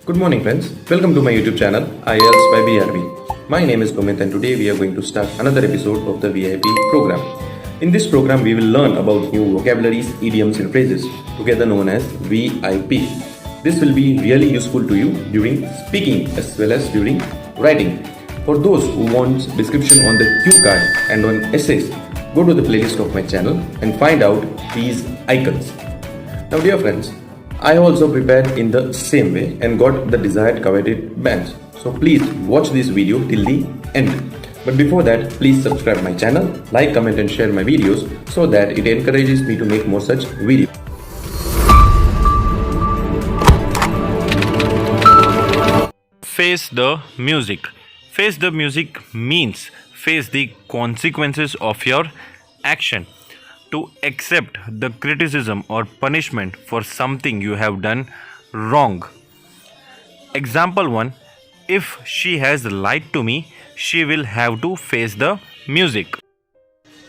Good morning, friends. Welcome to my YouTube channel, IELTS by BRB. My name is Gomit, and today we are going to start another episode of the VIP program. In this program, we will learn about new vocabularies, idioms, and phrases, together known as VIP. This will be really useful to you during speaking as well as during writing. For those who want description on the cue card and on essays, go to the playlist of my channel and find out these icons. Now, dear friends, I also prepared in the same way and got the desired coveted badge. So please watch this video till the end. But before that, please subscribe my channel, like, comment and share my videos so that it encourages me to make more such videos. Face the music. Face the music means face the consequences of your action. To accept the criticism or punishment for something you have done wrong. Example 1. If she has lied to me, she will have to face the music.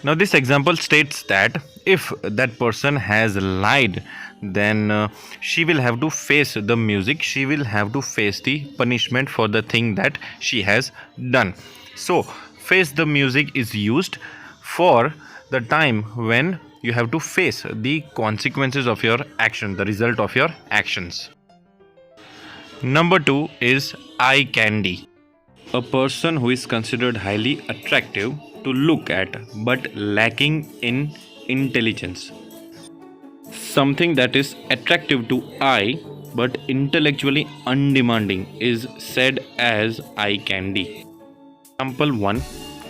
Now this example states that if that person has lied, then she will have to face the music. She will have to face the punishment for the thing that she has done. So face the music is used for the time when you have to face the consequences of your action, the result of your actions. Number 2 is eye candy. A person who is considered highly attractive to look at but lacking in intelligence. Something that is attractive to eye but intellectually undemanding is said as eye candy. Example 1.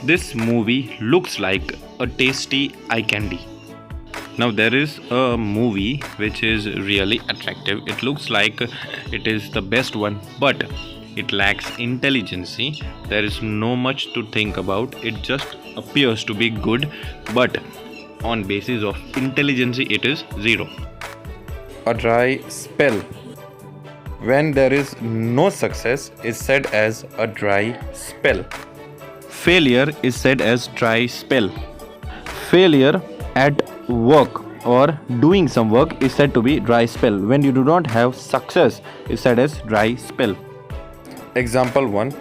This movie looks like a tasty eye candy. Now there is a movie which is really attractive. It looks like it is the best one, but it lacks intelligence. There is no much to think about. It just appears to be good, but on basis of intelligence it is zero. A dry spell. When there is no success is said as a dry spell. Failure is said as dry spell. Failure at work or doing some work is said to be dry spell. When you do not have success is said as dry spell. Example 1.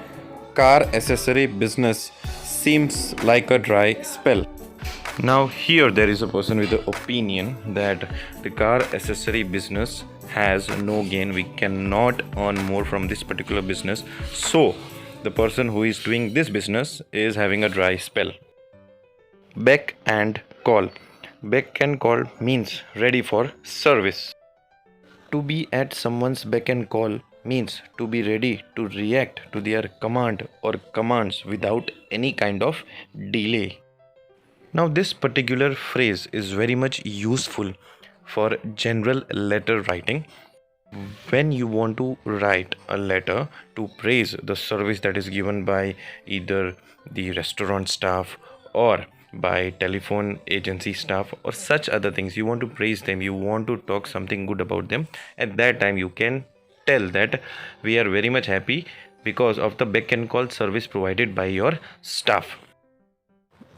Car accessory business seems like a dry spell. Now here there is a person with the opinion that the car accessory business has no gain. We cannot earn more from this particular business. So the person who is doing this business is having a dry spell. Beck and call. Beck and call means ready for service. To be at someone's beck and call means to be ready to react to their command or commands without any kind of delay. Now this particular phrase is very much useful for general letter writing. When you want to write a letter to praise the service that is given by either the restaurant staff or by telephone agency staff or such other things, you want to praise them, you want to talk something good about them, at that time you can tell that we are very much happy because of the beck and call service provided by your staff.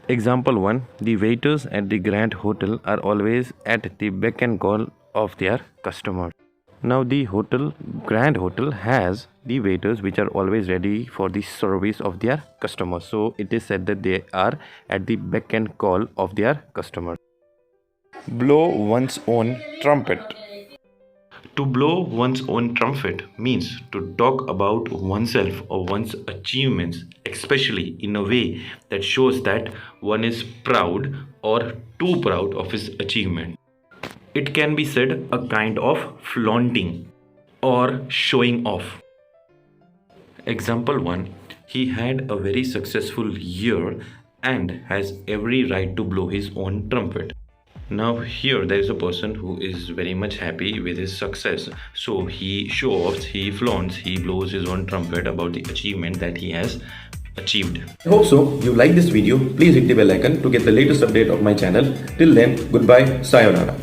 Example 1. The waiters at the Grand Hotel are always at the beck and call of their customers. Now the Grand Hotel has the waiters which are always ready for the service of their customers. So it is said that they are at the beck and call of their customers. Blow one's own trumpet. To blow one's own trumpet means to talk about oneself or one's achievements, especially in a way that shows that one is proud or too proud of his achievement. It can be said a kind of flaunting or showing off. Example 1. He had a very successful year and has every right to blow his own trumpet. Now here there is a person who is very much happy with his success. So he shows, he flaunts, he blows his own trumpet about the achievement that he has achieved. I hope so you like this video. Please hit the bell icon to get the latest update of my channel. Till then, goodbye, sayonara.